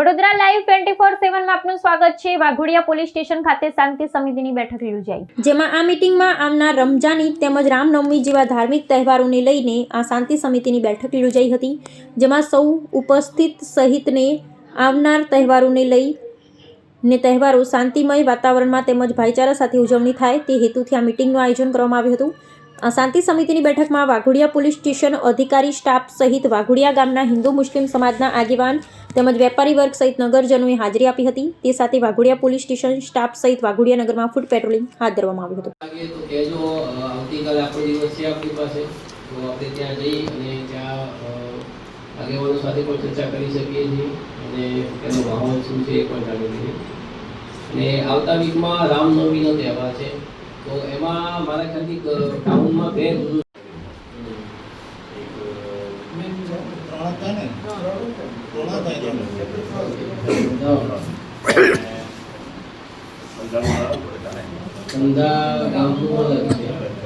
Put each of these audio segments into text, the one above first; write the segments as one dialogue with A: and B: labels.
A: Vadodara live 24/7 માં આપનું સ્વાગત છે। વાઘોડિયા પોલીસ સ્ટેશન ખાતે શાંતિ સમિતિની બેઠક યોજાઈ, જેમાં આ મીટિંગમાં આવનાર રમઝાન ઈદ તેમજ રામનવમી જેવા ધાર્મિક તહેવારોને લઈને આ શાંતિ સમિતિની બેઠક યોજાઈ હતી, જેમાં સૌ ઉપસ્થિત સહિતને આવનાર તહેવારોને લઈને તહેવારો શાંતિમય વાતાવરણમાં તેમજ ભાઈચારા સાથે ઉજવણી થાય તે હેતુથી આ મીટિંગનું આયોજન કરવામાં આવ્યું હતું। આ શાંતિ સમિતિની બેઠકમાં વાઘોડિયા પોલીસ સ્ટેશન અધિકારી સ્ટાફ સહિત વાઘોડિયા ગામના હિન્દુ મુસ્લિમ સમાજના આગેવાન તેમજ વેપારી વર્ગ સહિત નગરજનોએ હાજરી આપી હતી। તે સાથે વાઘોડિયા પોલીસ સ્ટેશન સ્ટાફ સહિત વાઘોડિયા નગરમાં ફૂટ પેટ્રોલિંગ હાથ ધરવામાં આવ્યું હતું।
B: આવતીકાલે આપણો દિવસ છે આપણી પાસે, તો આપણે ત્યાં જઈ અને ત્યાં આગેવાનો સાથે પણ ચર્ચા કરી શકીએ છીએ અને તેનો માહોલ શું છે એ પણ જાણી લઈએ। અને આવતા વીકમાં રામનવમીનો તહેવાર છે, તો એમાં મારા ખ્યાલથી ટાઉનમાં બે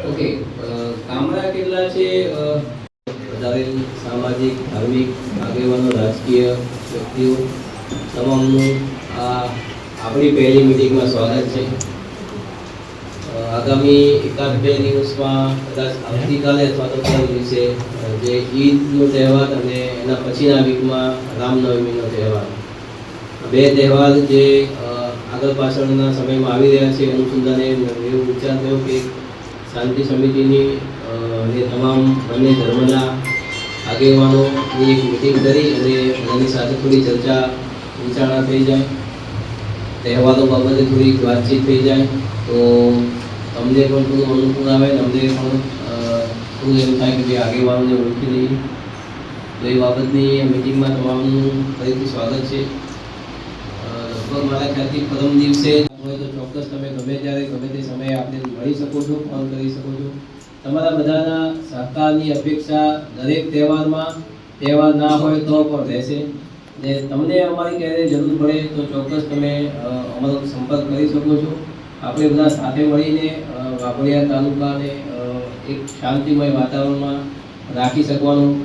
B: ઓકે ગામડા કેટલા છે, વધારે સામાજિક ધાર્મિક આગેવાનો રાજકીય વ્યક્તિઓ તમામનું આપણી પહેલી મિટિંગમાં સ્વાગત છે। આગામી એકાદ બે દિવસમાં કદાચ આવતીકાલે અથવા તો પરમ દિવસે જે ઈદનો તહેવાર અને એના પછીના વીકમાં રામનવમીનો તહેવાર, બે તહેવાર જે આગળ પાછળના સમયમાં આવી રહ્યા છે, અનુસંધાને એવું વિચાર થયો કે શાંતિ સમિતિની અને તમામ બંને ધર્મના આગેવાનોની એક મિટિંગ કરી અને એની સાથે થોડી ચર્ચા વિચારણા થઈ જાય, તહેવારો બાબતે થોડીક વાતચીત થઈ જાય, તો તમને પણ થોડું અનુકૂળ આવે ને અમને પણ થોડું એવું થાય કે જે આગેવાનોને ઓળખી લઈએ। તો એ બાબતની મિટિંગમાં તમામનું ફરીથી સ્વાગત છે। લગભગ મારા ખ્યાલથી પરમ દિવસે હોય તો ચોક્કસ તમે ગમે ત્યારે ગમે તે સમયે આપણે મળી શકો છો, ફોન કરી શકો છો। તમારા બધાના સહકારની અપેક્ષા દરેક તહેવારમાં, તહેવાર ના હોય તો પણ રહેશે ને તમને અમારી ક્યારેય જરૂર પડે તો ચોક્કસ તમે અમારો સંપર્ક કરી શકો છો। આપણે બધા સાથે મળીને વાઘોડિયા તાલુકાને એક શાંતિમય વાતાવરણમાં રાખી શકવાનું